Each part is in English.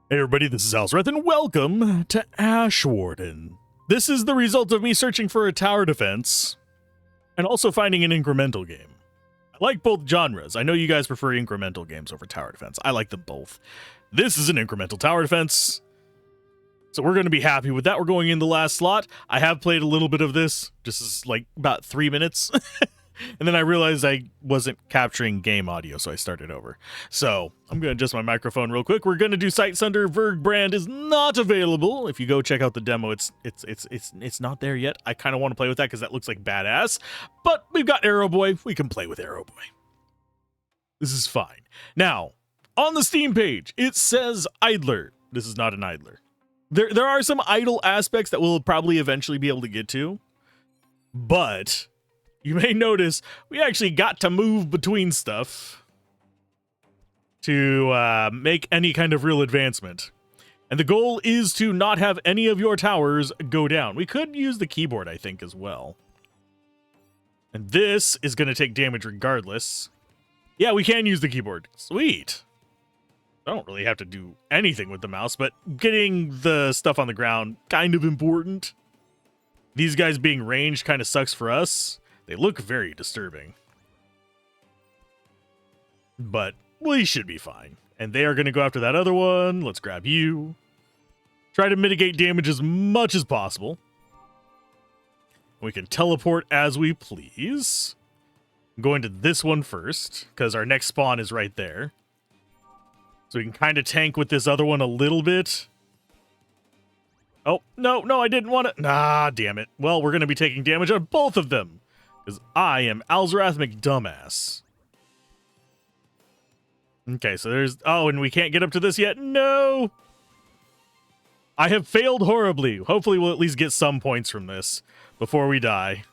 Hey everybody, this is Alzorath, and welcome to Warden. This is the result of me searching for a tower defense, and also finding an incremental game. I like both genres. I know you guys prefer incremental games over tower defense. I like them both. This is an incremental tower defense, so we're going to be happy with that. We're going in the last slot. I have played a little bit of this, just as like about 3 minutes. And then I realized I wasn't capturing game audio, so I started over. So I'm going to adjust my microphone real quick. We're going to do Sight Sunder. Vergbrand is not available. If you go check out the demo, it's not there yet. I kind of want to play with that because that looks like badass. But we've got Arrow Boy. We can play with Arrow Boy. This is fine. Now, on the Steam page, it says Idler. This is not an Idler. There are some idle aspects that we'll probably eventually be able to get to, but you may notice we actually got to move between stuff to make any kind of real advancement. And the goal is to not have any of your towers go down. We could use the keyboard, I think, as well. And this is going to take damage regardless. Yeah, we can use the keyboard. Sweet. I don't really have to do anything with the mouse, but getting the stuff on the ground, kind of important. These guys being ranged kind of sucks for us. They look very disturbing. But we should be fine. And they are going to go after that other one. Let's grab you. Try to mitigate damage as much as possible. We can teleport as we please. I'm going to this one first, because our next spawn is right there. So we can kind of tank with this other one a little bit. Oh, no, I didn't want to. Nah, damn it. Well, we're going to be taking damage on both of them, because I am Alzorath McDumbass. Okay, so there's... Oh, and we can't get up to this yet? No! I have failed horribly. Hopefully we'll at least get some points from this before we die.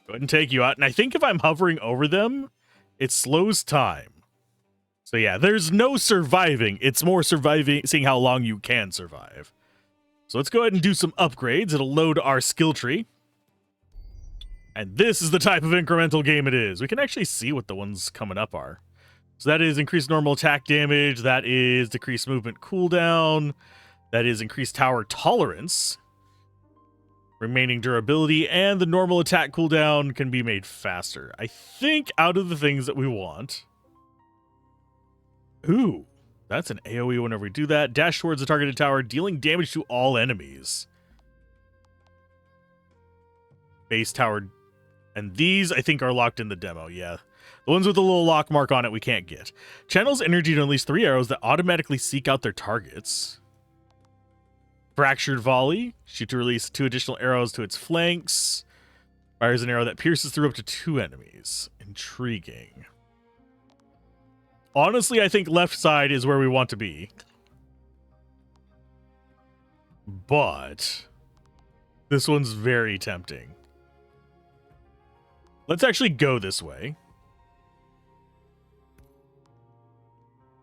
Go ahead and take you out. And I think if I'm hovering over them, it slows time. So yeah, there's no surviving. It's more surviving, seeing how long you can survive. So let's go ahead and do some upgrades. It'll load our skill tree. And this is the type of incremental game it is. We can actually see what the ones coming up are. So that is increased normal attack damage. That is decreased movement cooldown. That is increased tower tolerance. Remaining durability. And the normal attack cooldown can be made faster. I think out of the things that we want... Ooh. That's an AoE whenever we do that. Dash towards the targeted tower, dealing damage to all enemies. Base tower. And these, I think, are locked in the demo, yeah. The ones with the little lock mark on it we can't get. Channels energy to unleash 3 arrows that automatically seek out their targets. Fractured volley. Shoot to release 2 additional arrows to its flanks. Fires an arrow that pierces through up to 2 enemies. Intriguing. Honestly, I think left side is where we want to be. But this one's very tempting. Let's actually go this way.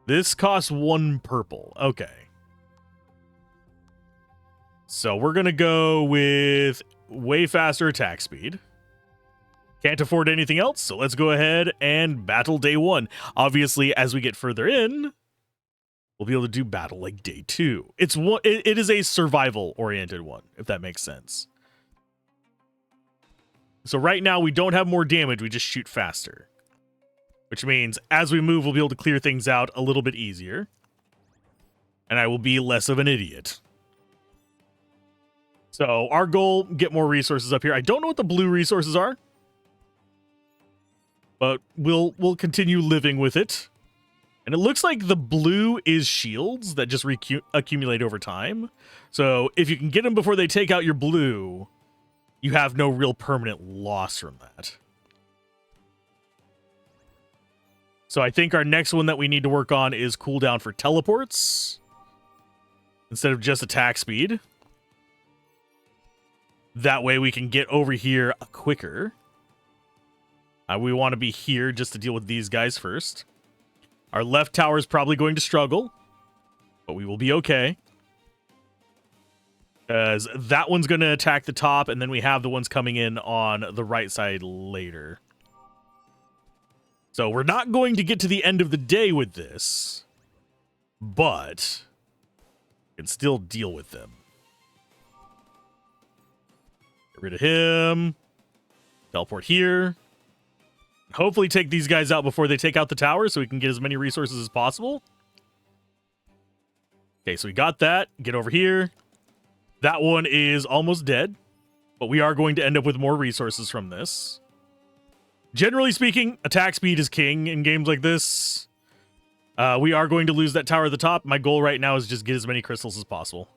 This costs 1 purple. Okay. So we're going to go with way faster attack speed. Can't afford anything else, so let's go ahead and battle day 1. Obviously, as we get further in, we'll be able to do battle like day 2. It is a survival-oriented one, if that makes sense. So right now, we don't have more damage, we just shoot faster. Which means, as we move, we'll be able to clear things out a little bit easier. And I will be less of an idiot. So, our goal, get more resources up here. I don't know what the blue resources are. But we'll continue living with it. And it looks like the blue is shields that just accumulate over time. So if you can get them before they take out your blue, you have no real permanent loss from that. So I think our next one that we need to work on is cooldown for teleports instead of just attack speed. That way we can get over here quicker. We want to be here just to deal with these guys first. Our left tower is probably going to struggle, but we will be okay. Because that one's going to attack the top, and then we have the ones coming in on the right side later. So we're not going to get to the end of the day with this, but we can still deal with them. Get rid of him. Teleport here. Hopefully take these guys out before they take out the tower so we can get as many resources as possible. Okay, so we got that. Get over here. That one is almost dead, but we are going to end up with more resources from this. Generally speaking, attack speed is king in games like this. We are going to lose that tower at the top. My goal right now is just get as many crystals as possible.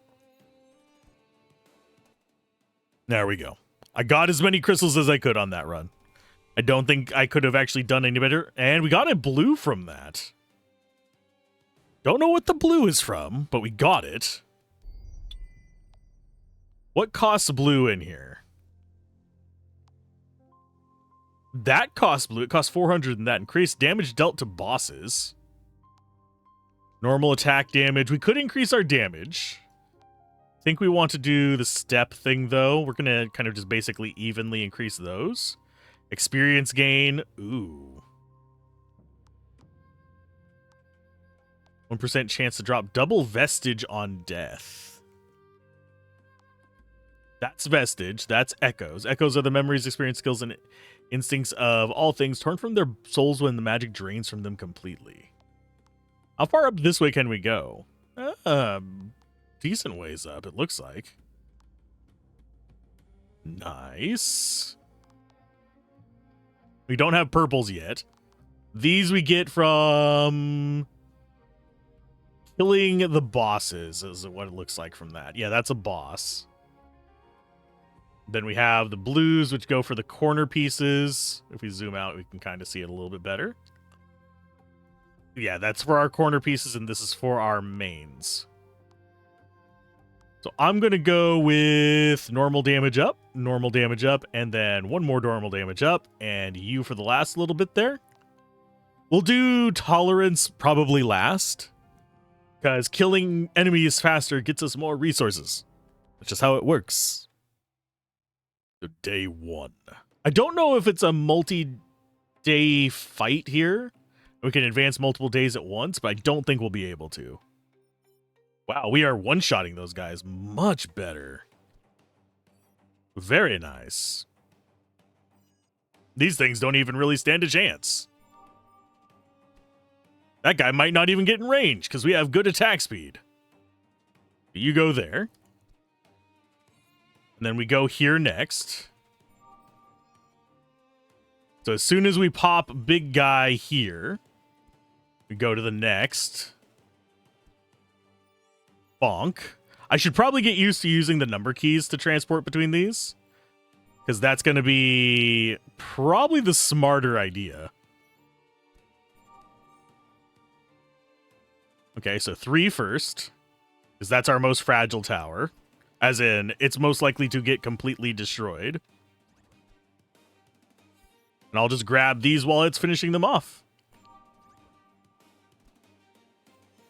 There we go. I got as many crystals as I could on that run. I don't think I could have actually done any better. And we got a blue from that. Don't know what the blue is from, but we got it. What costs blue in here? That costs blue. It costs 400 and that. Increased damage dealt to bosses. Normal attack damage. We could increase our damage. I think we want to do the step thing, though. We're going to kind of just basically evenly increase those. Experience gain. Ooh. 1% chance to drop double vestige on death. That's vestige. That's echoes. Echoes are the memories, experience, skills, and instincts of all things torn from their souls when the magic drains from them completely. How far up this way can we go? Decent ways up, it looks like. Nice. We don't have purples yet. These we get from killing the bosses, is what it looks like from that. Yeah, that's a boss. Then we have the blues, which go for the corner pieces. If we zoom out, we can kind of see it a little bit better. Yeah, that's for our corner pieces, and this is for our mains. So I'm going to go with normal damage up, and then one more normal damage up, and you for the last little bit there. We'll do tolerance probably last, because killing enemies faster gets us more resources. That's just how it works. So day 1. I don't know if it's a multi-day fight here. We can advance multiple days at once, but I don't think we'll be able to. Wow, we are one-shotting those guys much better. Very nice. These things don't even really stand a chance. That guy might not even get in range because we have good attack speed. You go there. And then we go here next. So as soon as we pop big guy here, we go to the next. Bonk. I should probably get used to using the number keys to transport between these, because that's going to be probably the smarter idea. Okay, so 3 first, because that's our most fragile tower. As in, it's most likely to get completely destroyed. And I'll just grab these while it's finishing them off.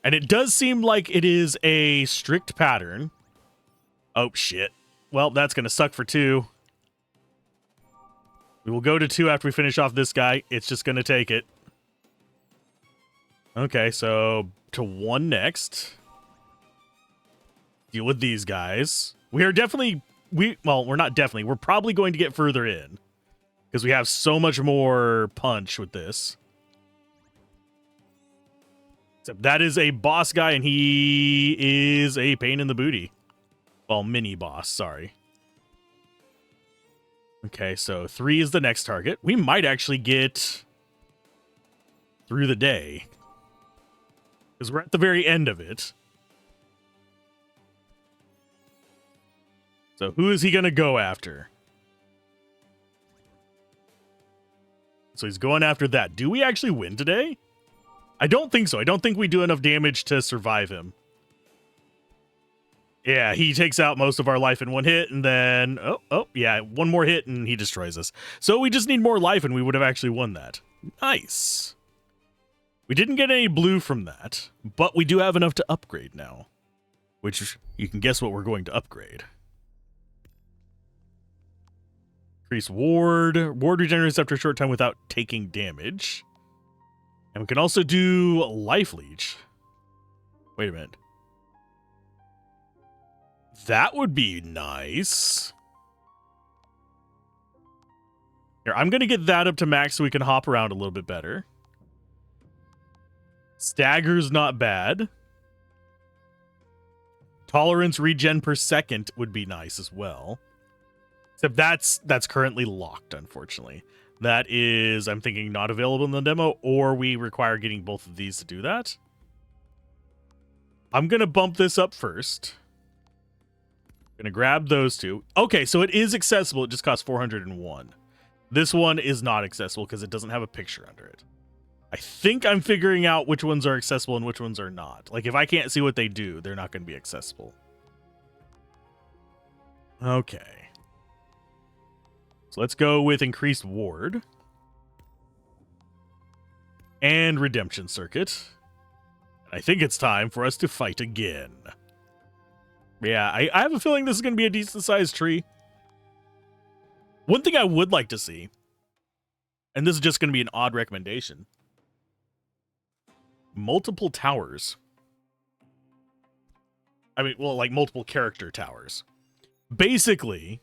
And it does seem like it is a strict pattern. Oh, shit. Well, that's going to suck for 2. We will go to 2 after we finish off this guy. It's just going to take it. Okay, so to 1 next. Deal with these guys. We are definitely... Well, we're not definitely. We're probably going to get further in, because we have so much more punch with this. Except that is a boss guy, and he is a pain in the booty. Well, mini boss, sorry. Okay, so 3 is the next target. We might actually get through the day, because we're at the very end of it. So who is he going to go after? So he's going after that. Do we actually win today? I don't think so. I don't think we do enough damage to survive him. Yeah, he takes out most of our life in 1 hit, and then... Oh, yeah, 1 more hit, and he destroys us. So we just need more life, and we would have actually won that. Nice. We didn't get any blue from that, but we do have enough to upgrade now. Which, you can guess what we're going to upgrade. Increase ward. Ward regenerates after a short time without taking damage. And we can also do Life Leech. Wait a minute. That would be nice. Here, I'm going to get that up to max so we can hop around a little bit better. Stagger's not bad. Tolerance regen per second would be nice as well. Except that's currently locked, unfortunately. That is, I'm thinking, not available in the demo, or we require getting both of these to do that. I'm going to bump this up first. Going to grab those two. Okay, so it is accessible. It just costs 401. This one is not accessible because it doesn't have a picture under it. I think I'm figuring out which ones are accessible and which ones are not. Like, if I can't see what they do, they're not going to be accessible. Okay. So let's go with Increased Ward. And Redemption Circuit. I think it's time for us to fight again. Yeah, I have a feeling this is going to be a decent-sized tree. One thing I would like to see, and this is just going to be an odd recommendation, multiple towers. I mean, well, like multiple character towers. Basically,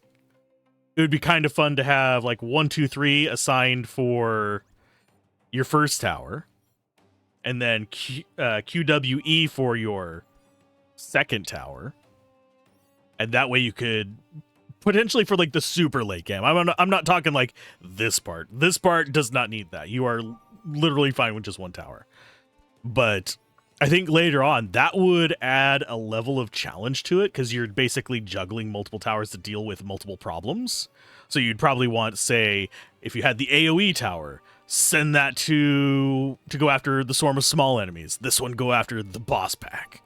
it would be kind of fun to have like 1, 2, 3 assigned for your first tower, and then QWE for your second tower. And that way you could potentially for like the super late game. I'm not talking like this part. This part does not need that. You are literally fine with just one tower. But I think later on that would add a level of challenge to it because you're basically juggling multiple towers to deal with multiple problems. So you'd probably want, say, if you had the AoE tower, send that to go after the swarm of small enemies. This one go after the boss pack.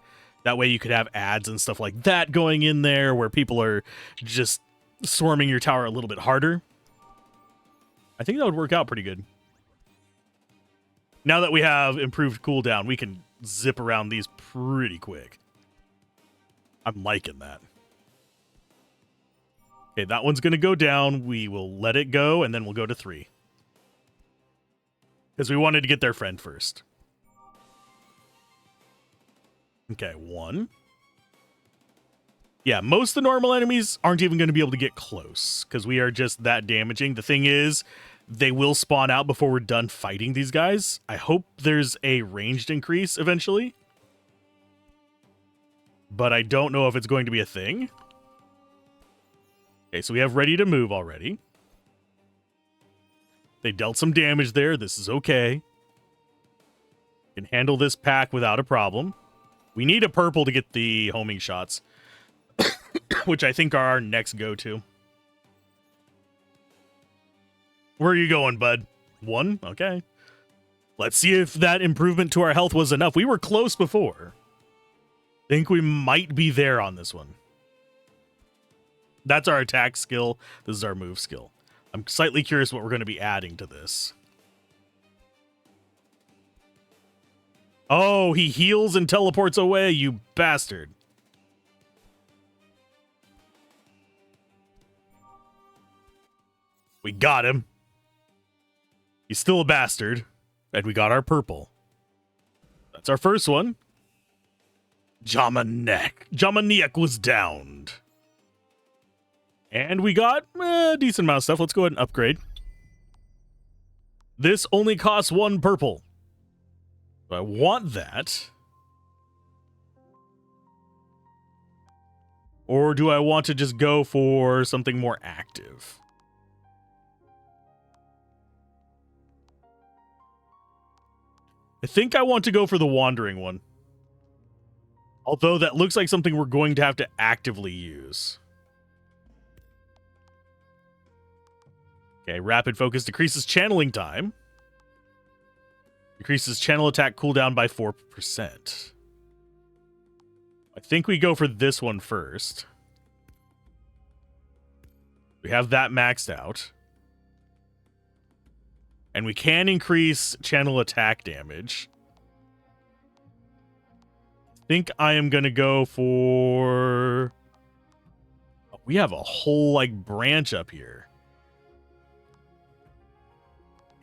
That way you could have ads and stuff like that going in there where people are just swarming your tower a little bit harder. I think that would work out pretty good. Now that we have improved cooldown, we can zip around these pretty quick. I'm liking that. Okay, that one's going to go down. We will let it go, and then we'll go to 3. Because we wanted to get their friend first. Okay, 1. Yeah, most of the normal enemies aren't even going to be able to get close, because we are just that damaging. The thing is, they will spawn out before we're done fighting these guys. I hope there's a ranged increase eventually. But I don't know if it's going to be a thing. Okay, so we have ready to move already. They dealt some damage there. This is okay. Can handle this pack without a problem. We need a purple to get the homing shots, which I think are our next go-to. Where are you going, bud? 1? Okay. Let's see if that improvement to our health was enough. We were close before. Think we might be there on this one. That's our attack skill. This is our move skill. I'm slightly curious what we're going to be adding to this. Oh, he heals and teleports away, you bastard. We got him. He's still a bastard. And we got our purple. That's our first one. Jamaniak was downed. And we got a decent amount of stuff. Let's go ahead and upgrade. This only costs 1 purple. So I want that. Or do I want to just go for something more active? I think I want to go for the wandering one. Although that looks like something we're going to have to actively use. Okay, rapid focus decreases channeling time. Decreases channel attack cooldown by 4%. I think we go for this one first. We have that maxed out. And we can increase channel attack damage. I think I am going to go for... Oh, we have a whole, like, branch up here.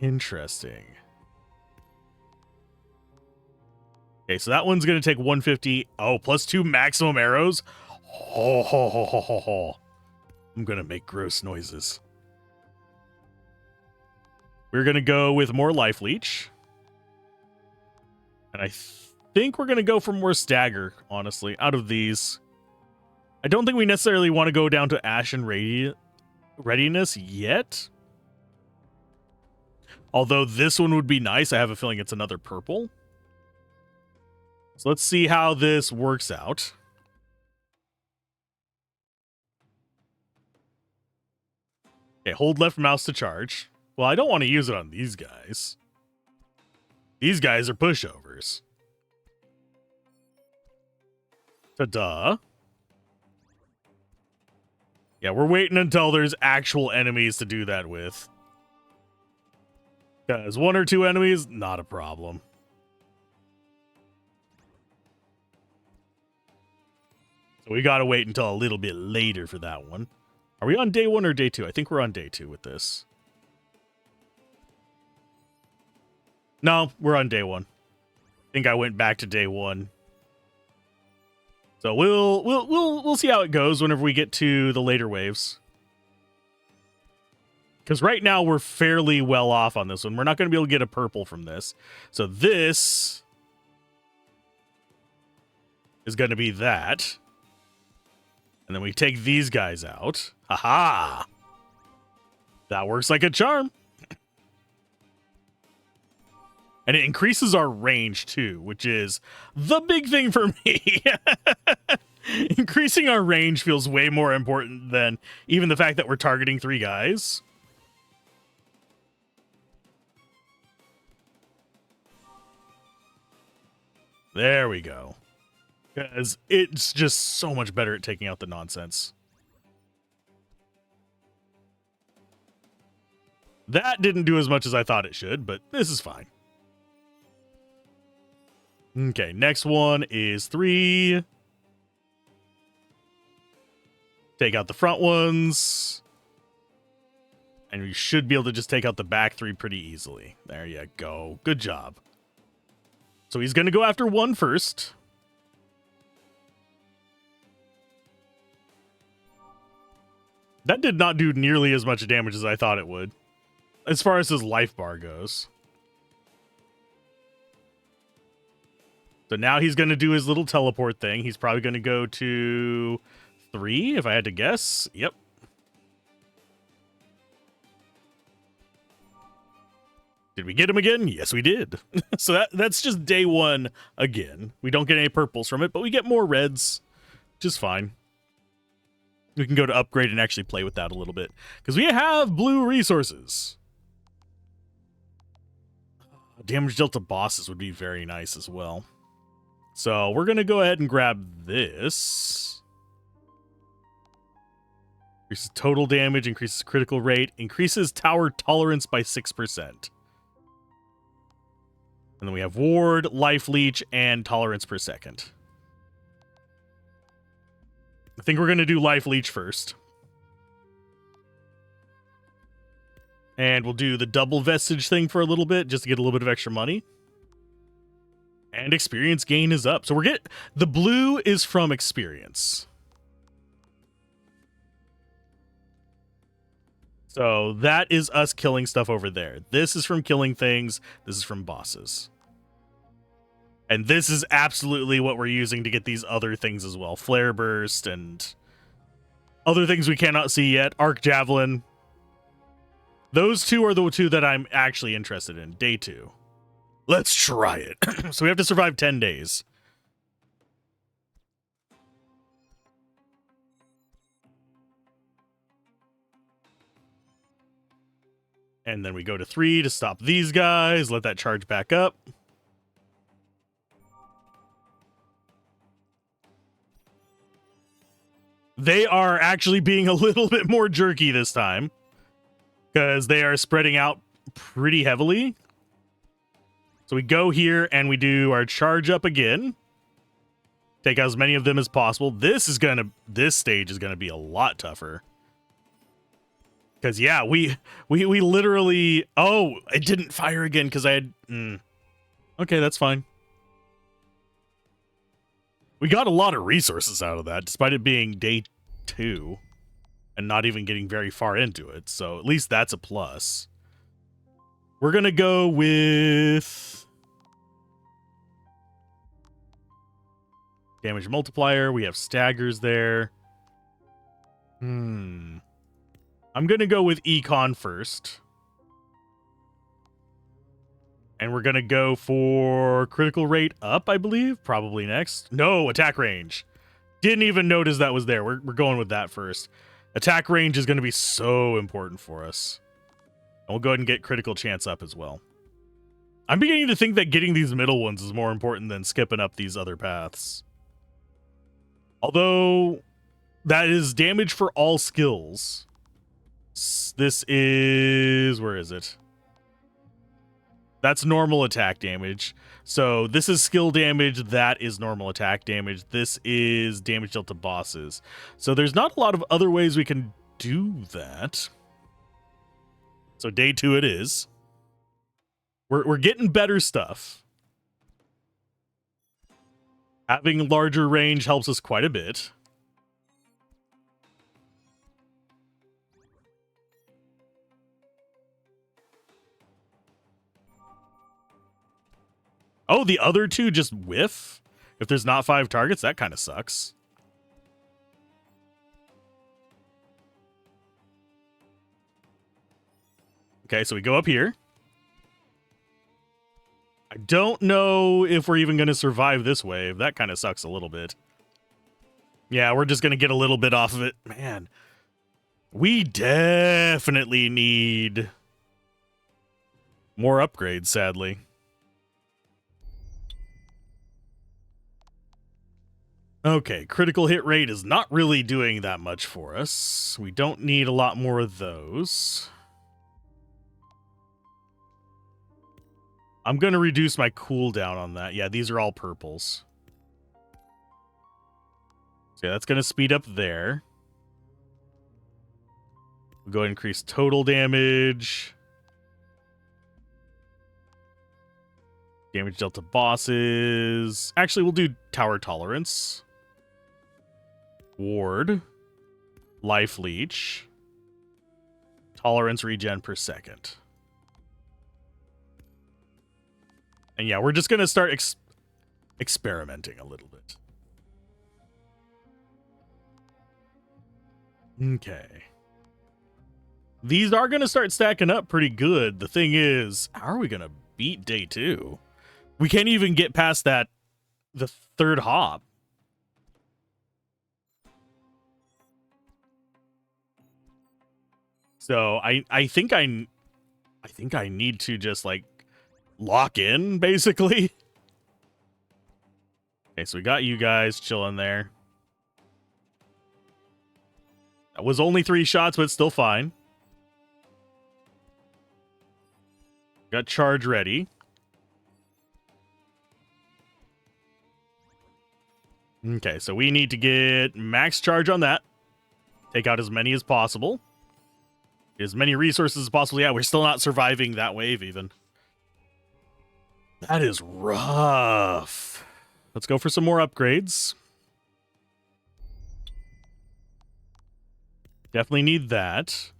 Interesting. Okay, so that one's going to take 150. Oh, plus 2 maximum arrows. Ho, ho, ho, ho, ho, ho. I'm going to make gross noises. We're going to go with more life leech. And I think we're going to go for more stagger, honestly, out of these. I don't think we necessarily want to go down to Ashen Readiness yet. Although this one would be nice. I have a feeling it's another purple. So let's see how this works out. Okay, hold left mouse to charge. Well, I don't want to use it on these guys. These guys are pushovers. Ta-da. Yeah, we're waiting until there's actual enemies to do that with. Because 1 or 2 enemies, not a problem. So we gotta wait until a little bit later for that one. Are we on day 1 or day 2? I think we're on day 2 with this. No, we're on day 1. I think I went back to day 1. So we'll see how it goes whenever we get to the later waves. Because right now we're fairly well off on this one. We're not going to be able to get a purple from this. So this is going to be that. And then we take these guys out. Haha! That works like a charm. And it increases our range too, which is the big thing for me. Increasing our range feels way more important than even the fact that we're targeting 3 guys. There we go. Because it's just so much better at taking out the nonsense. That didn't do as much as I thought it should, but this is fine. Okay, next one is 3. Take out the front ones. And we should be able to just take out the back 3 pretty easily. There you go. Good job. So he's going to go after 1 first. That did not do nearly as much damage as I thought it would, as far as his life bar goes. So now he's going to do his little teleport thing. He's probably going to go to 3, if I had to guess. Yep. Did we get him again? Yes, we did. So that's just day 1 again. We don't get any purples from it, but we get more reds, which is fine. We can go to upgrade and actually play with that a little bit, because we have blue resources. Damage dealt to bosses would be very nice as well. So we're going to go ahead and grab this. Increases total damage, increases critical rate, increases tower tolerance by 6%. And then we have ward, life leech, and tolerance per second. I think we're going to do life leech first. And we'll do the double vestige thing for a little bit, just to get a little bit of extra money. And experience gain is up. So we're the blue is from experience. So that is us killing stuff over there. This is from killing things. This is from bosses. And this is absolutely what we're using to get these other things as well. Flare burst and other things we cannot see yet. Arc javelin. Those 2 are the 2 that I'm actually interested in. Day 2. Let's try it. So we have to survive 10 days. And then we go to 3 to stop these guys. Let that charge back up. They are actually being a little bit more jerky this time, because they are spreading out pretty heavily. So we go here and we do our charge up again. Take out as many of them as possible. This stage is gonna be a lot tougher. Because, yeah, we literally... Oh, it didn't fire again because I had... Okay, that's fine. We got a lot of resources out of that, despite it being day 2 and not even getting very far into it. So at least that's a plus. We're going to go with damage multiplier. We have staggers there. I'm going to go with econ first. And we're going to go for critical rate up, I believe. Probably next. No, attack range. Didn't even notice that was there. We're going with that first. Attack range is going to be so important for us. And we'll go ahead and get critical chance up as well. I'm beginning to think that getting these middle ones is more important than skipping up these other paths. Although, that is damage for all skills. This is... where is it? That's normal attack damage. So this is skill damage. That is normal attack damage. This is damage dealt to bosses. So there's not a lot of other ways we can do that. So day 2 it is. We're getting better stuff. Having larger range helps us quite a bit. Oh, the other 2 just whiff? If there's not 5 targets, that kind of sucks. Okay, so we go up here. I don't know if we're even going to survive this wave. That kind of sucks a little bit. Yeah, we're just going to get a little bit off of it. Man, we definitely need more upgrades, sadly. Okay, critical hit rate is not really doing that much for us. We don't need a lot more of those. I'm going to reduce my cooldown on that. Yeah, these are all purples. So yeah, that's going to speed up there. We'll go ahead and increase total damage. Damage dealt to bosses. Actually, we'll do tower tolerance. Ward. Life leech. Tolerance regen per second. And yeah, we're just going to start experimenting a little bit. Okay. These are going to start stacking up pretty good. The thing is, how are we going to beat day 2? We can't even get past the 3rd hop. So I think I need to just like lock in, basically. Okay, so we got you guys chilling there. That was only 3 shots, but it's still fine. Got charge ready. Okay, so we need to get max charge on that. Take out as many as possible. As many resources as possible. Yeah, we're still not surviving that wave even. That is rough. Let's go for some more upgrades. Definitely need that.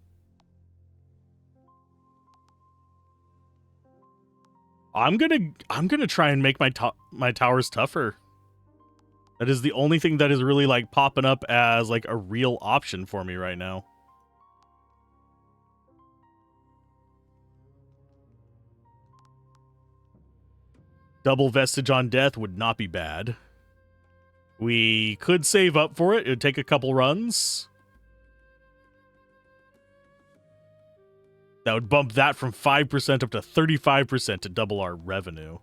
I'm gonna try and make my towers tougher. That is the only thing that is really like popping up as like a real option for me right now. Double vestige on death would not be bad. We could save up for it. It would take a couple runs. That would bump that from 5% up to 35% to double our revenue.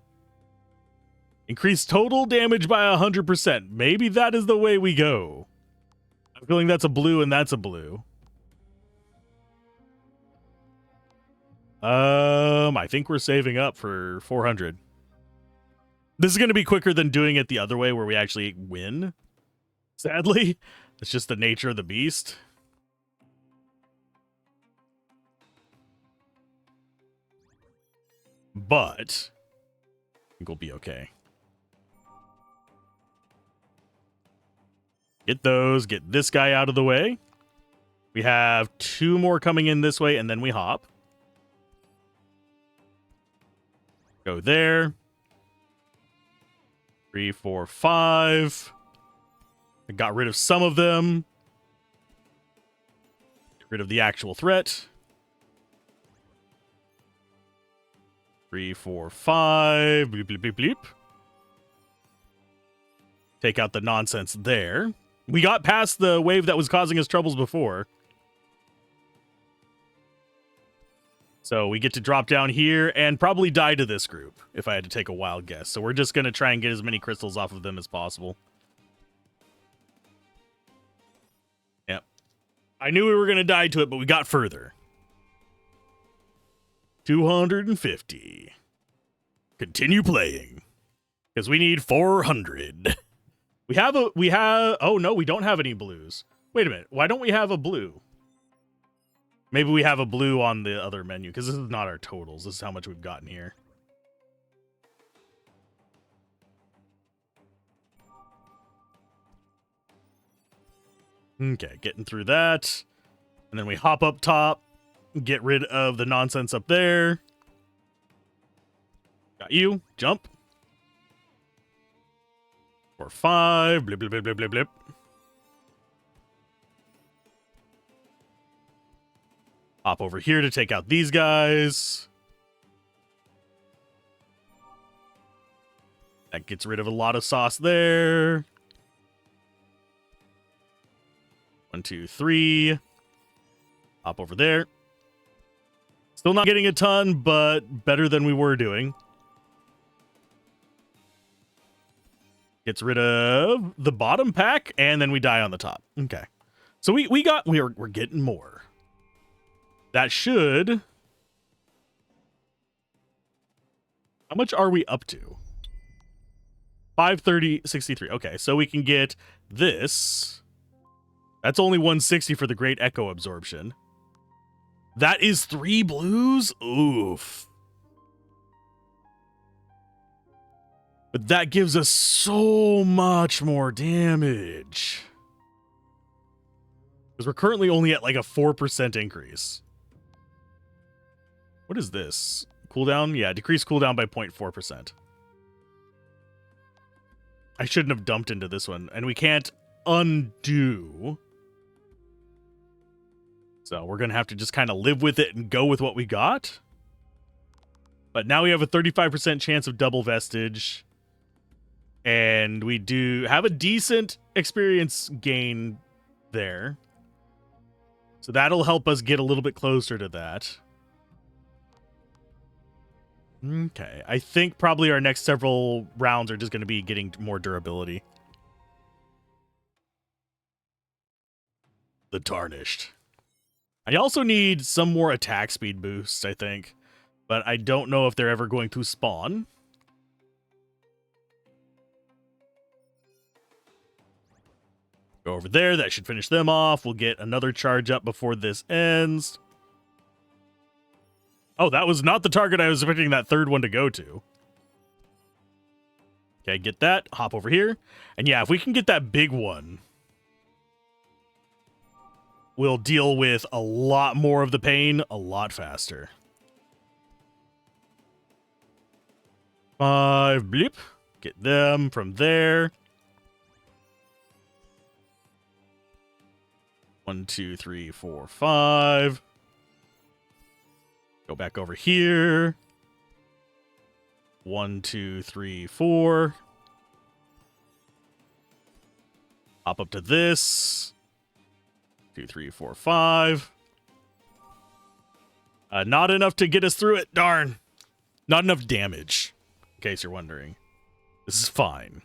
Increase total damage by 100%. Maybe that is the way we go. I'm feeling that's a blue and that's a blue. I think we're saving up for 400. This is going to be quicker than doing it the other way where we actually win. Sadly, it's just the nature of the beast. But I think we'll be okay. Get those. Get this guy out of the way. We have 2 more coming in this way, and then we hop. Go there. 3, 4, 5. I got rid of some of them. Get rid of the actual threat. 3, 4, 5. Bleep, bleep, bleep, bleep. Take out the nonsense there. We got past the wave that was causing us troubles before. So we get to drop down here and probably die to this group, if I had to take a wild guess. So we're just going to try and get as many crystals off of them as possible. Yep. I knew we were going to die to it, but we got further. 250. Continue playing. Because we need 400. Oh no, we don't have any blues. Wait a minute. Why don't we have a blue? Maybe we have a blue on the other menu, because this is not our totals. This is how much we've gotten here. Okay, getting through that. And then we hop up top, get rid of the nonsense up there. Got you. Jump. 4, 5. Blip, blip, blip, blip, blip, blip. Hop over here to take out these guys. That gets rid of a lot of sauce there. 1, 2, 3. Hop over there. Still not getting a ton, but better than we were doing. Gets rid of the bottom pack, and then we die on the top. Okay. So we're getting more. That should... How much are we up to? 530.63. Okay, so we can get this. That's only 160 for the Great Echo Absorption. That is 3 blues? Oof. But that gives us so much more damage. Because we're currently only at like a 4% increase. What is this? Cooldown? Yeah, decrease cooldown by 0.4%. I shouldn't have dumped into this one. And we can't undo. So we're going to have to just kind of live with it and go with what we got. But now we have a 35% chance of double vestige. And we do have a decent experience gain there. So that'll help us get a little bit closer to that. Okay, I think probably our next several rounds are just going to be getting more durability. The Tarnished. I also need some more attack speed boosts, I think. But I don't know if they're ever going to spawn. Go over there. That should finish them off. We'll get another charge up before this ends. Oh, that was not the target I was expecting that third one to go to. Okay, get that. Hop over here. And yeah, if we can get that big one, we'll deal with a lot more of the pain a lot faster. 5, bleep. Get them from there. 1, 2, 3, 4, 5. Go back over here. 1, 2, 3, 4. Hop up to this. 2, 3, 4, 5. Not enough to get us through it. Darn. Not enough damage, in case you're wondering. This is fine.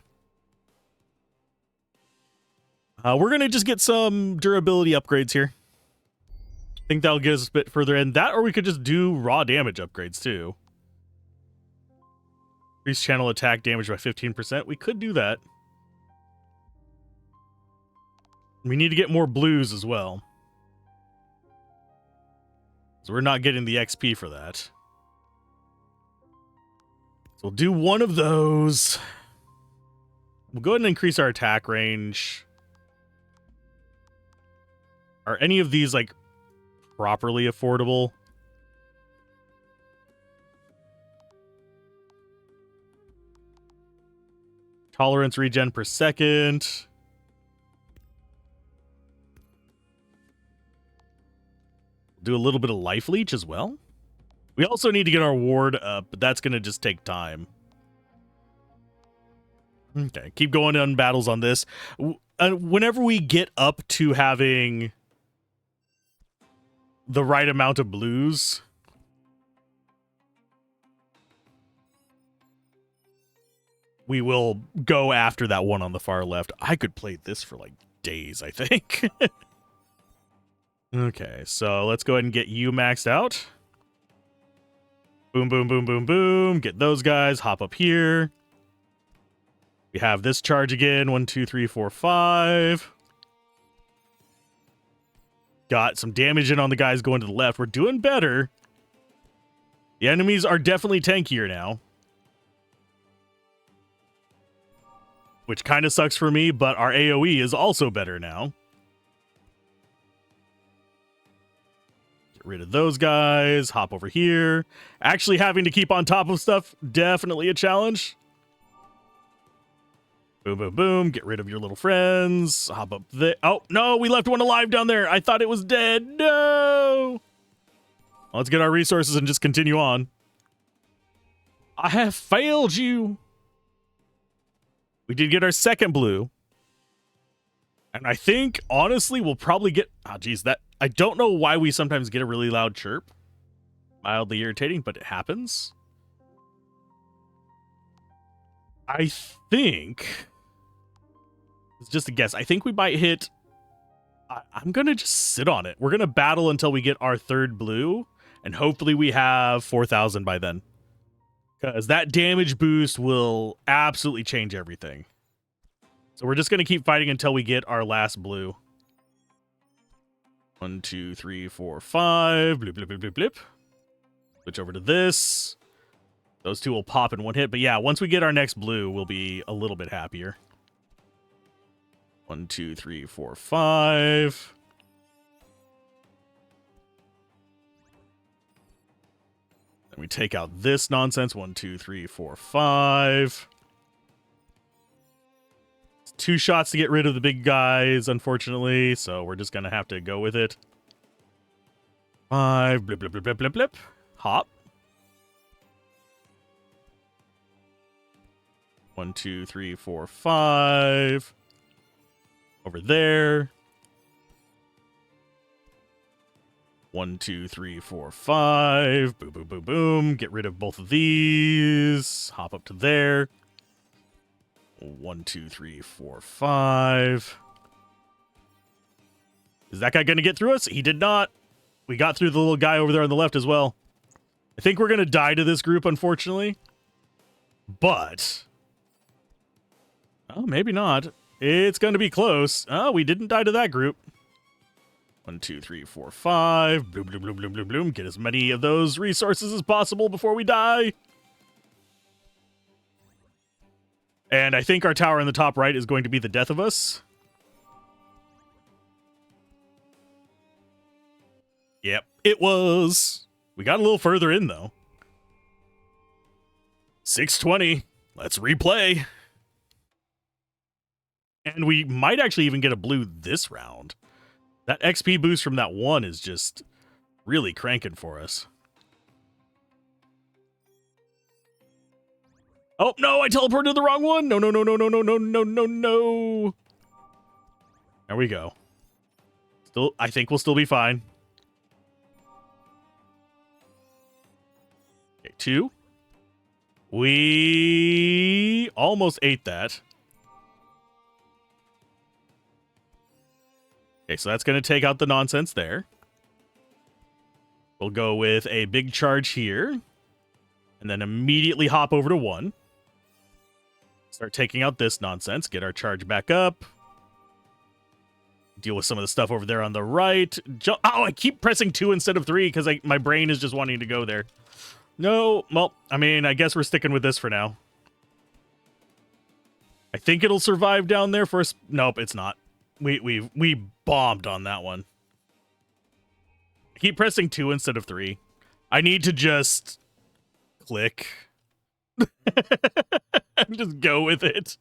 We're going to just get some durability upgrades here. I think that'll get us a bit further in. That, or we could just do raw damage upgrades, too. Increase channel attack damage by 15%. We could do that. We need to get more blues as well. So we're not getting the XP for that. So we'll do one of those. We'll go ahead and increase our attack range. Are any of these, like, properly affordable? Tolerance regen per second. Do a little bit of life leech as well. We also need to get our ward up, but that's going to just take time. Okay, keep going on battles on this. Whenever we get up to having the right amount of blues, we will go after that one on the far left. I could play this for like days, I think. Okay, so let's go ahead and get you maxed out. Boom, boom, boom, boom, boom. Get those guys. Hop up here. We have this charge again. 1, 2, 3, 4, 5. Got some damage in on the guys going to the left. We're doing better. The enemies are definitely tankier now. Which kind of sucks for me, but our AoE is also better now. Get rid of those guys. Hop over here. Actually having to keep on top of stuff, definitely a challenge. Boom, boom, boom. Get rid of your little friends. Hop up there. Oh, no, we left one alive down there. I thought it was dead. No. Let's get our resources and just continue on. I have failed you. We did get our second blue. And I think, honestly, we'll probably get... Oh, geez, that... I don't know why we sometimes get a really loud chirp. Mildly irritating, but it happens. I think... It's just a guess. I think we might hit... I'm going to just sit on it. We're going to battle until we get our third blue. And hopefully we have 4,000 by then. Because that damage boost will absolutely change everything. So we're just going to keep fighting until we get our last blue. 1, 2, 3, 4, 5. Blip, blip, blip, blip, blip. Switch over to this. Those two will pop in one hit. But yeah, once we get our next blue, we'll be a little bit happier. 1, 2, 3, 4, 5. Then we take out this nonsense. 1, 2, 3, 4, 5. It's 2 shots to get rid of the big guys, unfortunately. So we're just going to have to go with it. 5. Blip, blip, blip, blip, blip, blip. Hop. 1, 2, 3, 4, 5. Over there. 1, 2, 3, 4, 5. Boom, boom, boom, boom. Get rid of both of these. Hop up to there. 1, 2, 3, 4, 5. Is that guy going to get through us? He did not. We got through the little guy over there on the left as well. I think we're going to die to this group, unfortunately. But... oh, maybe not. It's going to be close. Oh, we didn't die to that group. 1, 2, 3, 4, 5. Bloom, bloom, bloom, bloom, bloom, bloom. Get as many of those resources as possible before we die. And I think our tower in the top right is going to be the death of us. Yep, it was. We got a little further in, though. 620. Let's replay. And we might actually even get a blue this round. That XP boost from that one is just really cranking for us. Oh, no, I teleported to the wrong one. No, no, no, no, no, no, no, no, no, no. There we go. Still, I think we'll still be fine. Okay, 2. We almost ate that. Okay, so that's going to take out the nonsense there. We'll go with a big charge here. And then immediately hop over to 1. Start taking out this nonsense. Get our charge back up. Deal with some of the stuff over there on the right. Oh, I keep pressing 2 instead of 3 because my brain is just wanting to go there. No, well, I mean, I guess we're sticking with this for now. I think it'll survive down there for us. Nope, it's not. We bombed on that one. I keep pressing 2 instead of 3. I need to just click. Just go with it.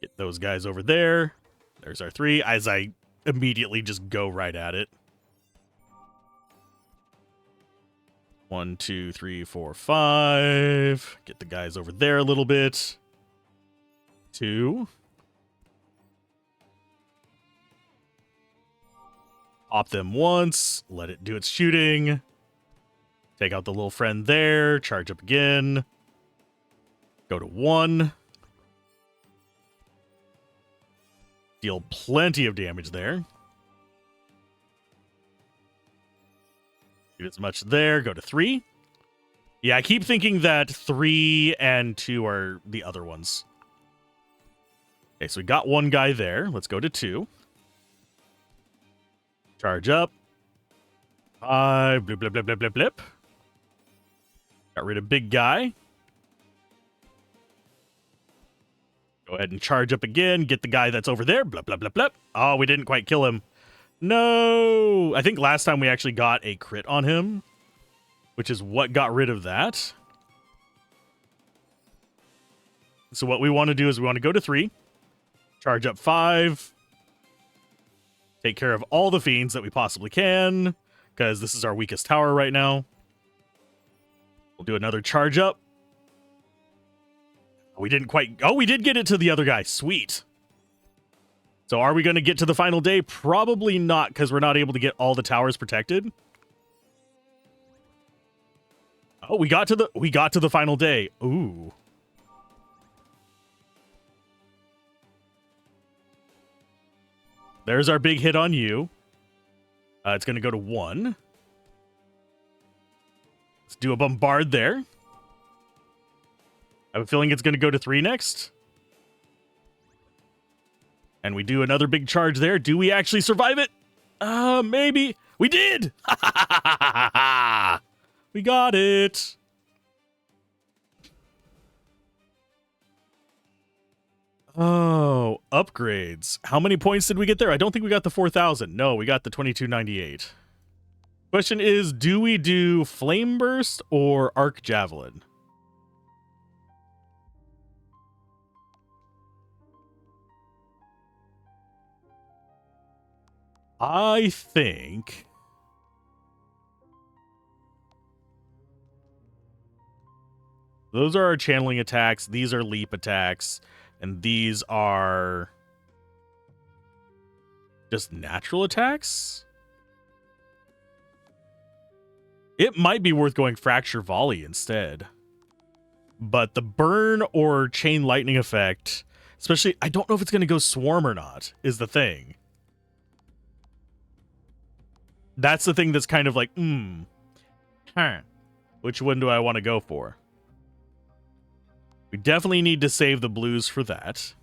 Get those guys over there. There's our 3, as I immediately just go right at it. 1, 2, 3, 4, 5. Get the guys over there a little bit. 2. Pop them once. Let it do its shooting. Take out the little friend there. Charge up again. Go to 1. Deal plenty of damage there. Do as much there. Go to 3. Yeah, I keep thinking that 3 and 2 are the other ones. Okay, so we got 1 guy there. Let's go to 2. Charge up. 5. Blip, blip, blip, blip, blip, blip. Got rid of big guy. Go ahead and charge up again. Get the guy that's over there. Blip, blip, blip, blip. Oh, we didn't quite kill him. No. I think last time we actually got a crit on him, which is what got rid of that. So what we want to do is we want to go to 3. Charge up 5. Take care of all the fiends that we possibly can, because this is our weakest tower right now. We'll do another charge up. We didn't quite... Oh, we did get it to the other guy. Sweet. So are we going to get to the final day? Probably not, because we're not able to get all the towers protected. Oh, we got to the final day. Ooh. There's our big hit on you. It's going to go to 1. Let's do a bombard there. I have a feeling it's going to go to 3 next. And we do another big charge there. Do we actually survive it? Maybe. We did! We got it. Oh, upgrades. How many points did we get there? I don't think we got the 4,000. No, we got the 2298. Question is, do we do Flame Burst or Arc Javelin? I think... Those are our channeling attacks. These are leap attacks. And these are just natural attacks? It might be worth going Fracture Volley instead. But the burn or chain lightning effect, especially, I don't know if it's going to go Swarm or not, is the thing. That's the thing that's kind of like, which one do I want to go for? We definitely need to save the blues for that.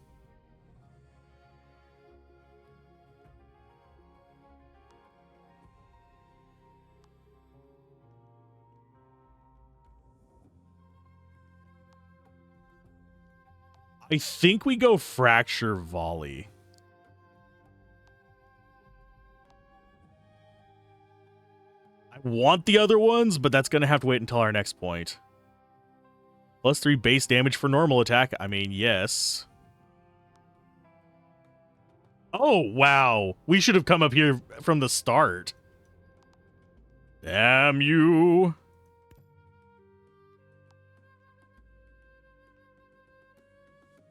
I think we go Fracture Volley. I want the other ones, but that's going to have to wait until our next point. +3 base damage for normal attack. I mean, yes. Oh, wow. We should have come up here from the start. Damn you.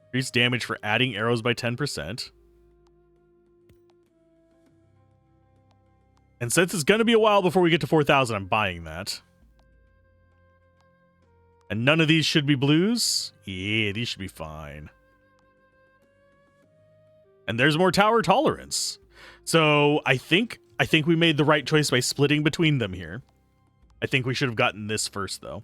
Increase damage for adding arrows by 10%. And since it's going to be a while before we get to 4,000, I'm buying that. And none of these should be blues? Yeah, these should be fine. And there's more tower tolerance. So I think we made the right choice by splitting between them here. I think we should have gotten this first, though.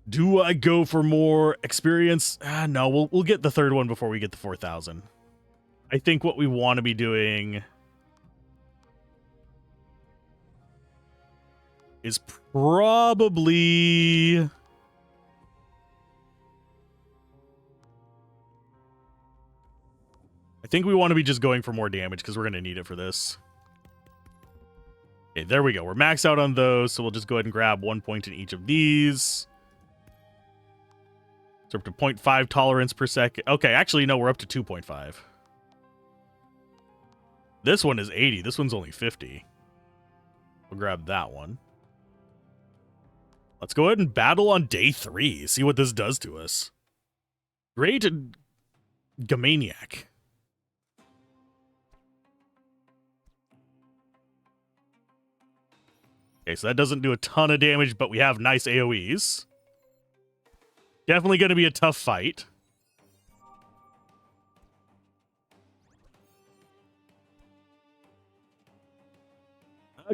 Do I go for more experience? No, we'll get the third one before we get the 4,000. I think what we want to be doing... is probably... I think we want to be just going for more damage because we're going to need it for this. Okay, there we go. We're maxed out on those, so we'll just go ahead and grab 1 point in each of these. So up to 0.5 tolerance per second. Okay, actually, no, we're up to 2.5. This one is 80. This one's only 50. We'll grab that one. Let's go ahead and battle on day 3. See what this does to us. Great Gamaniac. Okay, so that doesn't do a ton of damage, but we have nice AoEs. Definitely going to be a tough fight.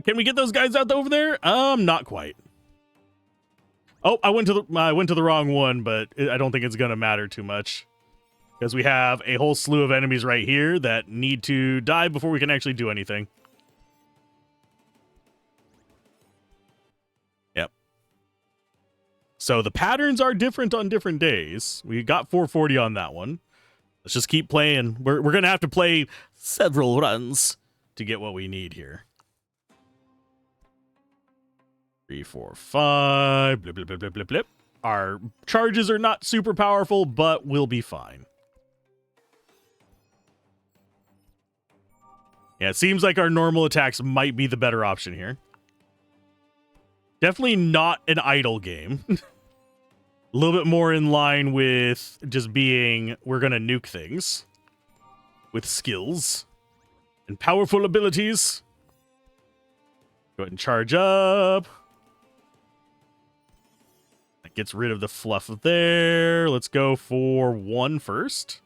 Can we get those guys out over there? Not quite. Oh, I went to the wrong one, but I don't think it's going to matter too much. Because we have a whole slew of enemies right here that need to die before we can actually do anything. Yep. So the patterns are different on different days. We got 440 on that one. Let's just keep playing. We're going to have to play several runs to get what we need here. 3, 4, 5. Blip, blip, blip, blip, blip, blip. Our charges are not super powerful, but we'll be fine. Yeah, it seems like our normal attacks might be the better option here. Definitely not an idle game. A little bit more in line with just being, we're going to nuke things with skills and powerful abilities. Go ahead and charge up. That gets rid of the fluff there. Let's go for 1 first.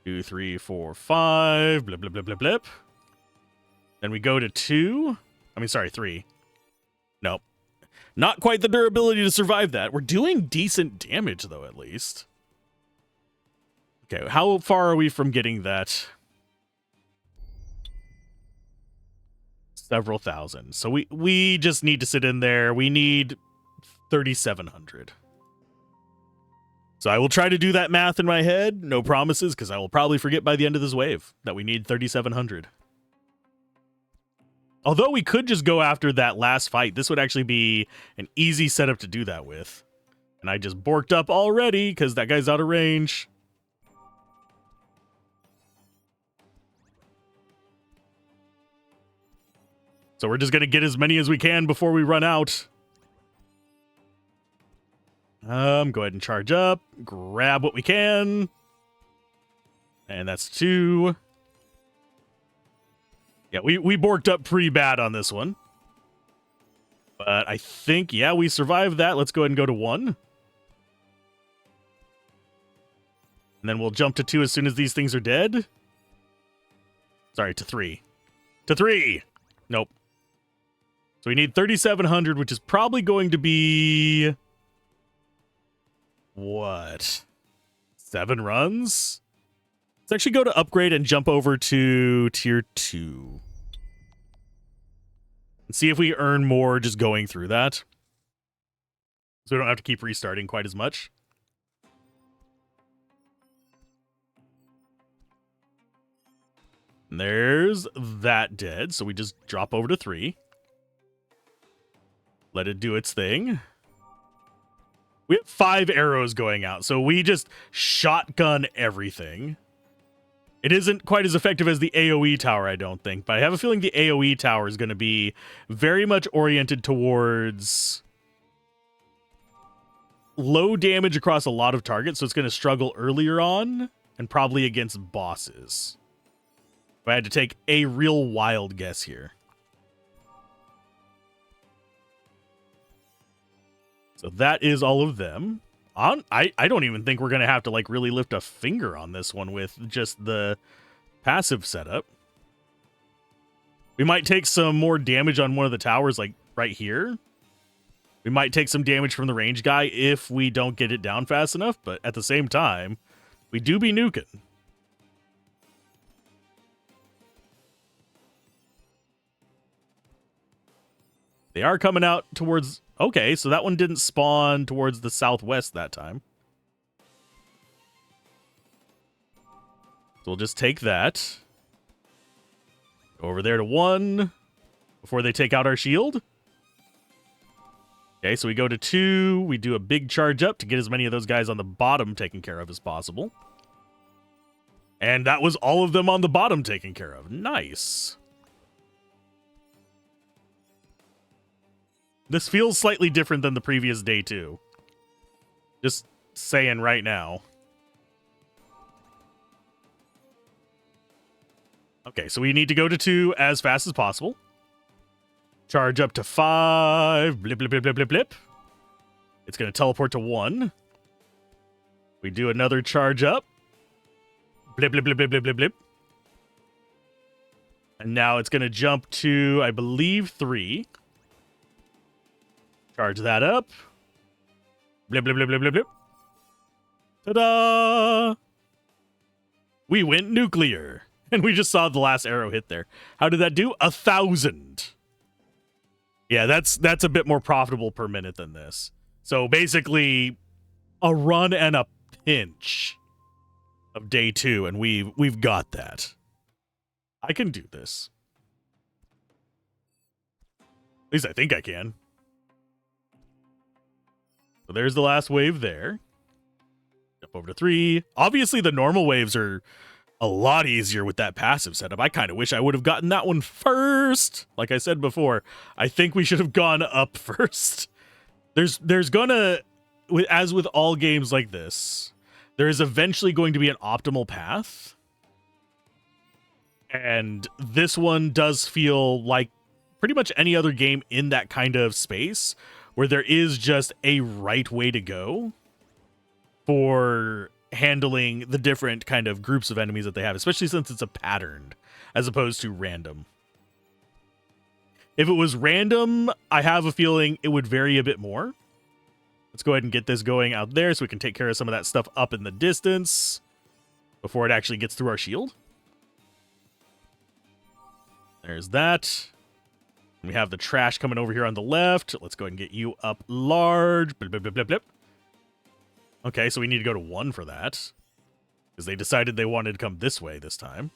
2, 3, 4, 5. Blip, blip, blip, blip, blip. Then we go to 2. I mean, sorry, 3. Nope. Not quite the durability to survive that. We're doing decent damage, though, at least. Okay, how far are we from getting that? Several thousand. So we just need to sit in there. We need 3,700. So I will try to do that math in my head. No promises, because I will probably forget by the end of this wave that we need 3,700. Although we could just go after that last fight. This would actually be an easy setup to do that with. And I just borked up already because that guy's out of range. So we're just going to get as many as we can before we run out. Go ahead and charge up. Grab what we can. And that's 2. Yeah, we borked up pretty bad on this one. But I think, yeah, we survived that. Let's go ahead and go to 1. And then we'll jump to 2 as soon as these things are dead. Sorry, to 3. To 3! Nope. So we need 3,700, which is probably going to be... What? 7 runs? Let's actually go to upgrade and jump over to tier 2. And see if we earn more just going through that. So we don't have to keep restarting quite as much. And there's that dead. So we just drop over to 3. Let it do its thing. We have 5 arrows going out, so we just shotgun everything. It isn't quite as effective as the AoE tower, I don't think, but I have a feeling the AoE tower is going to be very much oriented towards low damage across a lot of targets, so it's going to struggle earlier on and probably against bosses. If I had to take a real wild guess here. So that is all of them. I don't even think we're going to have to like really lift a finger on this one with just the passive setup. We might take some more damage on one of the towers like right here. We might take some damage from the range guy if we don't get it down fast enough, but at the same time, we do be nuking. They are coming out towards... Okay, so that one didn't spawn towards the southwest that time. So we'll just take that. Go over there to 1 before they take out our shield. Okay, so we go to 2. We do a big charge up to get as many of those guys on the bottom taken care of as possible. And that was all of them on the bottom taken care of. Nice. This feels slightly different than the previous day, too. Just saying right now. Okay, so we need to go to 2 as fast as possible. Charge up to 5. Blip, blip, blip, blip, blip, blip. It's going to teleport to 1. We do another charge up. Blip, blip, blip, blip, blip, blip, blip. And now it's going to jump to, I believe, 3. Charge that up. Blip, blip, blip, blip, blip, blip. Ta-da! We went nuclear. And we just saw the last arrow hit there. How did that do? 1,000. Yeah, that's a bit more profitable per minute than this. So basically, a run and a pinch of day 2, and we've got that. I can do this. At least I think I can. So there's the last wave there. Jump over to 3. Obviously, the normal waves are a lot easier with that passive setup. I kind of wish I would have gotten that one first. Like I said before, I think we should have gone up first. There's gonna, as with all games like this, there is eventually going to be an optimal path. And this one does feel like pretty much any other game in that kind of space, where there is just a right way to go for handling the different kind of groups of enemies that they have, especially since it's a patterned as opposed to random. If it was random, I have a feeling it would vary a bit more. Let's go ahead and get this going out there so we can take care of some of that stuff up in the distance before it actually gets through our shield. There's that. We have the trash coming over here on the left. Let's go ahead and get you up large. Blip, blip, blip, blip, blip. Okay, so we need to go to 1 for that. Because they decided they wanted to come this way this time.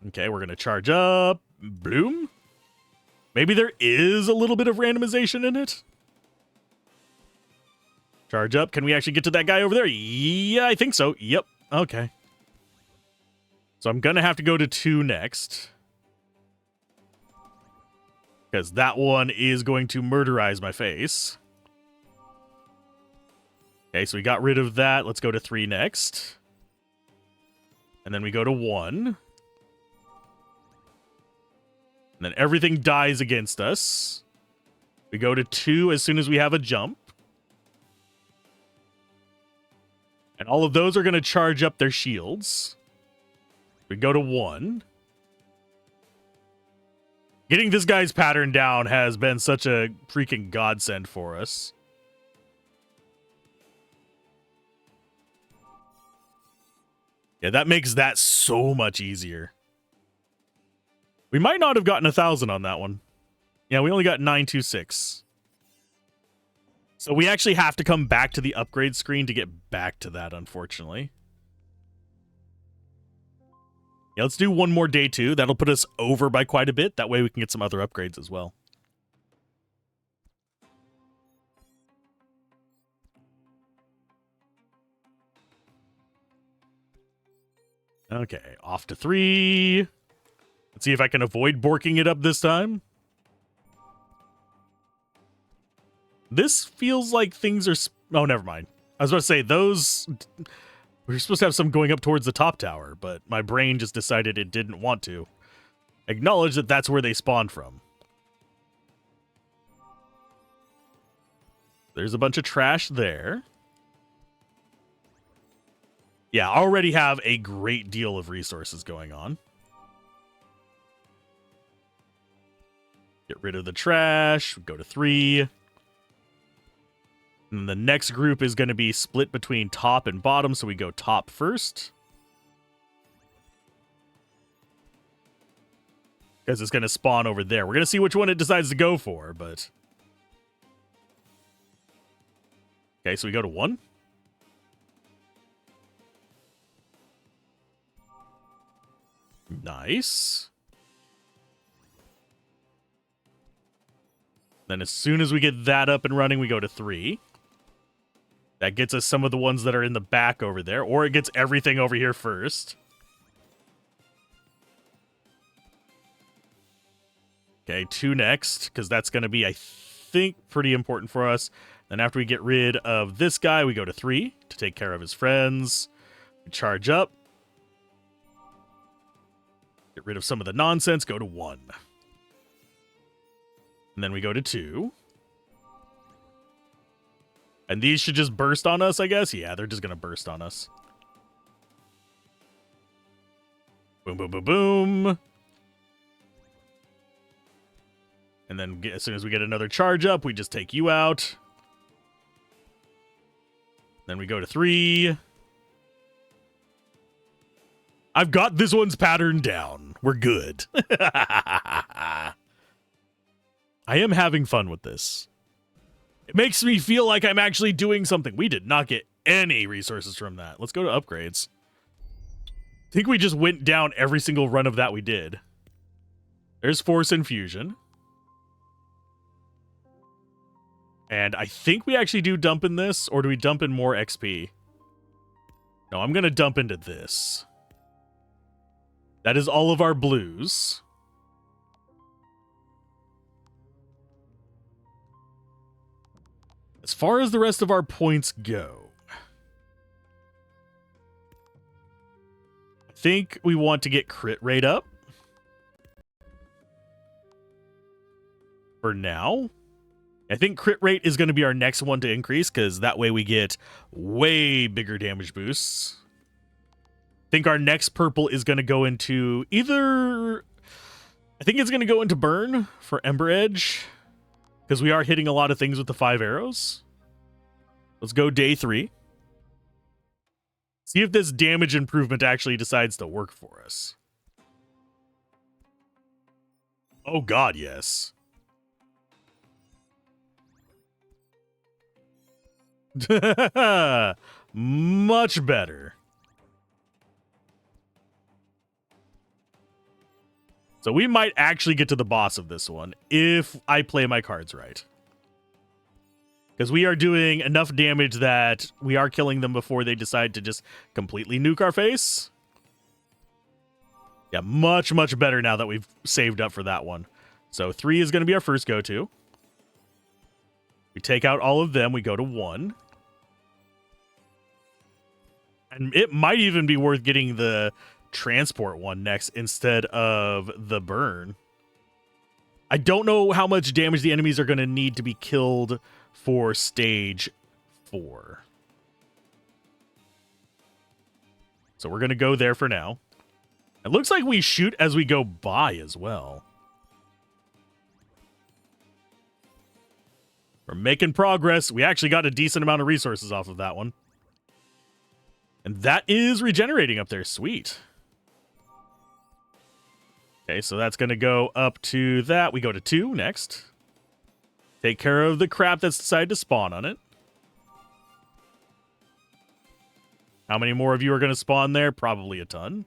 Okay, we're going to charge up. Bloom. Maybe there is a little bit of randomization in it. Charge up. Can we actually get to that guy over there? Yeah, I think so. Yep. Okay. So I'm going to have to go to 2 next. Because that one is going to murderize my face. Okay, so we got rid of that. Let's go to 3 next. And then we go to 1. And then everything dies against us. We go to 2 as soon as we have a jump. And all of those are going to charge up their shields. We go to 1. Getting this guy's pattern down has been such a freaking godsend for us. Yeah, that makes that so much easier. We might not have gotten 1,000 on that one. Yeah, we only got 926. So we actually have to come back to the upgrade screen to get back to that, unfortunately. Yeah, let's do one more day 2. That'll put us over by quite a bit. That way we can get some other upgrades as well. Okay, off to 3. Let's see if I can avoid borking it up this time. This feels like things are... Oh, never mind. I was about to say, those... We were supposed to have some going up towards the top tower, but my brain just decided it didn't want to acknowledge that that's where they spawned from. There's a bunch of trash there. Yeah, I already have a great deal of resources going on. Get rid of the trash. Go to 3. And the next group is going to be split between top and bottom, so we go top first. Because it's going to spawn over there. We're going to see which one it decides to go for, but... Okay, so we go to 1. Nice. Then as soon as we get that up and running, we go to 3. That gets us some of the ones that are in the back over there, or it gets everything over here first. Okay, 2 next, because that's going to be, I think, pretty important for us. Then after we get rid of this guy, we go to 3 to take care of his friends. We charge up. Get rid of some of the nonsense, go to 1. And then we go to 2. And these should just burst on us, I guess? Yeah, they're just going to burst on us. Boom, boom, boom, boom. And then as soon as we get another charge up, we just take you out. Then we go to 3. I've got this one's pattern down. We're good. I am having fun with this. It makes me feel like I'm actually doing something. We did not get any resources from that. Let's go to upgrades. I think we just went down every single run of that we did. There's Force Infusion. And I think we actually do dump in this, or do we dump in more XP? No, I'm going to dump into this. That is all of our blues. As far as the rest of our points go, I think we want to get crit rate up. For now. I think crit rate is going to be our next one to increase, because that way we get way bigger damage boosts. I think our next purple is going to go into either... I think it's going to go into burn for Ember Edge, because we are hitting a lot of things with the 5 arrows. Let's go day 3. See if this damage improvement actually decides to work for us. Oh god, yes. Much better. So we might actually get to the boss of this one if I play my cards right. Because we are doing enough damage that we are killing them before they decide to just completely nuke our face. Yeah, much, much better now that we've saved up for that one. So 3 is going to be our first go-to. We take out all of them. We go to 1. And it might even be worth getting the transport one next instead of the burn. I don't know how much damage the enemies are going to need to be killed for stage 4. So we're going to go there for now. It looks like we shoot as we go by as well. We're making progress. We actually got a decent amount of resources off of that one. And that is regenerating up there. Sweet. Okay, so that's going to go up to that. We go to 2 next. Take care of the crap that's decided to spawn on it. How many more of you are going to spawn there? Probably a ton.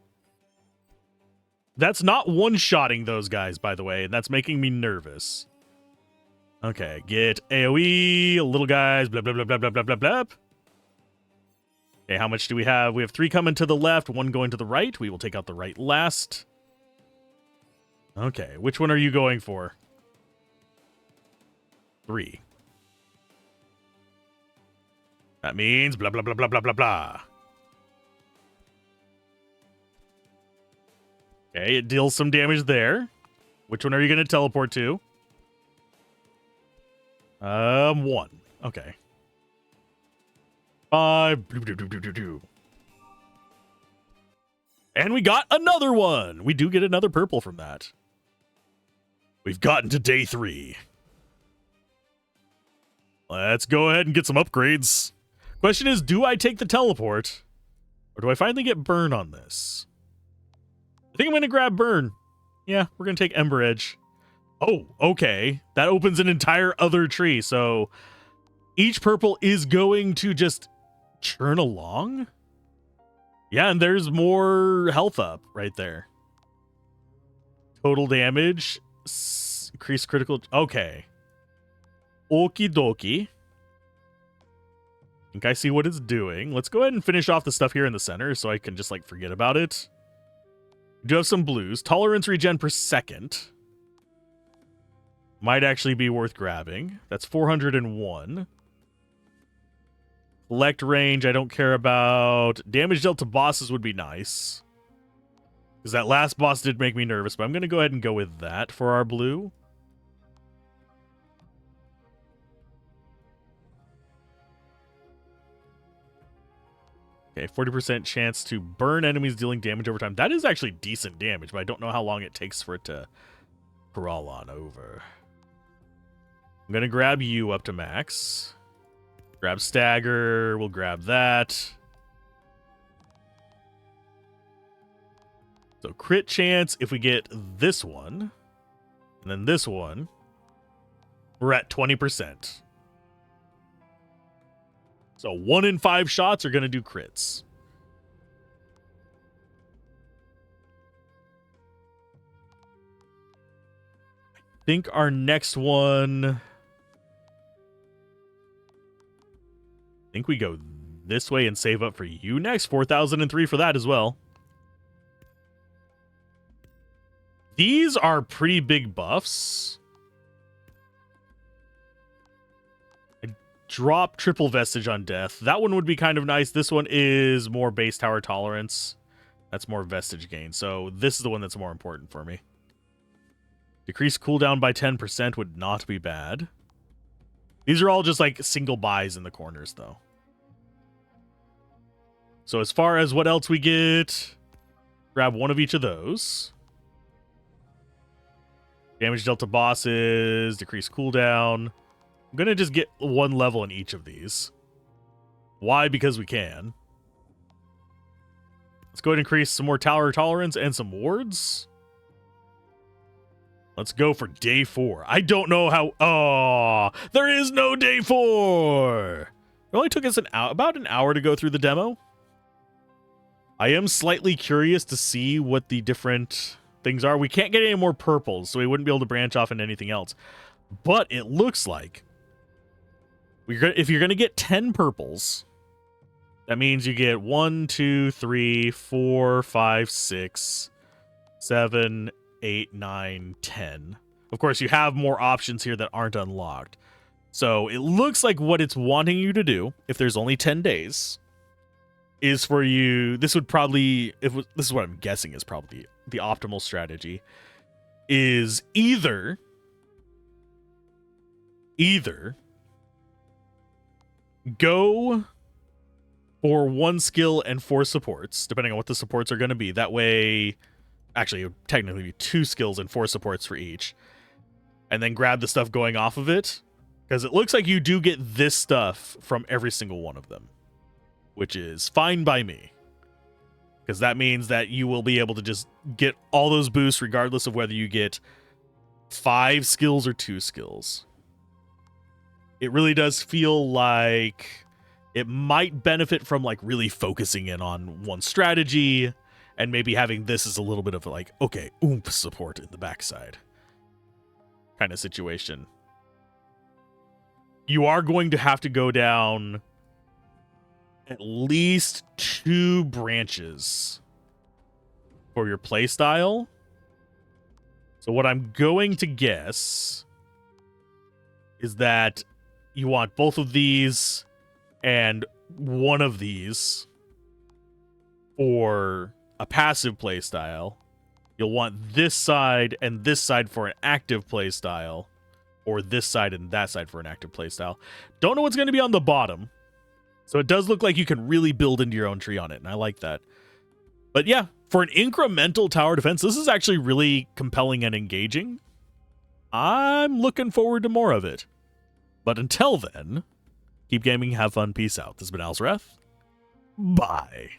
That's not one-shotting those guys, by the way, and that's making me nervous. Okay, get AoE, little guys, blah, blah, blah, blah, blah, blah, blah, blah. Okay, how much do we have? We have 3 coming to the left, 1 going to the right. We will take out the right last. Okay, which one are you going for? 3. That means blah, blah, blah, blah, blah, blah, blah. Okay, it deals some damage there. Which one are you going to teleport to? 1. Okay. 5. And we got another one. We do get another purple from that. We've gotten to day 3. Let's go ahead and get some upgrades. Question is, do I take the teleport? Or do I finally get burn on this? I think I'm going to grab burn. Yeah, we're going to take Ember Edge. Oh, okay. That opens an entire other tree. So each purple is going to just churn along. Yeah, and there's more health up right there. Total damage. Increased critical. Okay. Okie dokie. I think I see what it's doing. Let's go ahead and finish off the stuff here in the center so I can just like forget about it. We do have some blues. Tolerance regen per second. Might actually be worth grabbing. That's 401. Collect range, I don't care about. Damage dealt to bosses would be nice. Because that last boss did make me nervous, but I'm going to go ahead and go with that for our blue. Okay, 40% chance to burn enemies dealing damage over time. That is actually decent damage, but I don't know how long it takes for it to crawl on over. I'm going to grab you up to max. Grab stagger. We'll grab that. So crit chance, if we get this one, and then this one, we're at 20%. So 1 in 5 shots are going to do crits. I think our next one... I think we go this way and save up for you next. 4,003 for that as well. These are pretty big buffs. Drop triple vestige on death. That one would be kind of nice. This one is more base tower tolerance. That's more vestige gain. So this is the one that's more important for me. Decrease cooldown by 10% would not be bad. These are all just like single buys in the corners though. So as far as what else we get, grab one of each of those. Damage dealt to bosses, decrease cooldown. I'm going to just get one level in each of these. Why? Because we can. Let's go ahead and increase some more tower tolerance and some wards. Let's go for day 4. I don't know how... Oh, there is no day 4. It only took us about an hour to go through the demo. I am slightly curious to see what the different things are. We can't get any more purples, so we wouldn't be able to branch off into anything else. But it looks like if you're going to get 10 purples, that means you get 1, 2, 3, 4, 5, 6, 7, 8, 9, 10. Of course, you have more options here that aren't unlocked. So it looks like what it's wanting you to do, if there's only 10 days, is for you... This would probably... this is what I'm guessing is probably the optimal strategy, is either go for 1 skill and 4 supports, depending on what the supports are going to be. That way, actually, it would technically be 2 skills and 4 supports for each. And then grab the stuff going off of it. Because it looks like you do get this stuff from every single one of them. Which is fine by me. Because that means that you will be able to just get all those boosts regardless of whether you get 5 skills or 2 skills. It really does feel like it might benefit from like really focusing in on one strategy and maybe having this as a little bit of like, okay, oomph support in the backside kind of situation. You are going to have to go down at least 2 branches for your playstyle. So what I'm going to guess is that you want both of these and one of these for a passive playstyle. You'll want this side and this side for an active playstyle, or this side and that side for an active playstyle. Don't know what's going to be on the bottom. So it does look like you can really build into your own tree on it, and I like that. But yeah, for an incremental tower defense, this is actually really compelling and engaging. I'm looking forward to more of it. But until then, keep gaming, have fun, peace out. This has been Alzorath. Bye.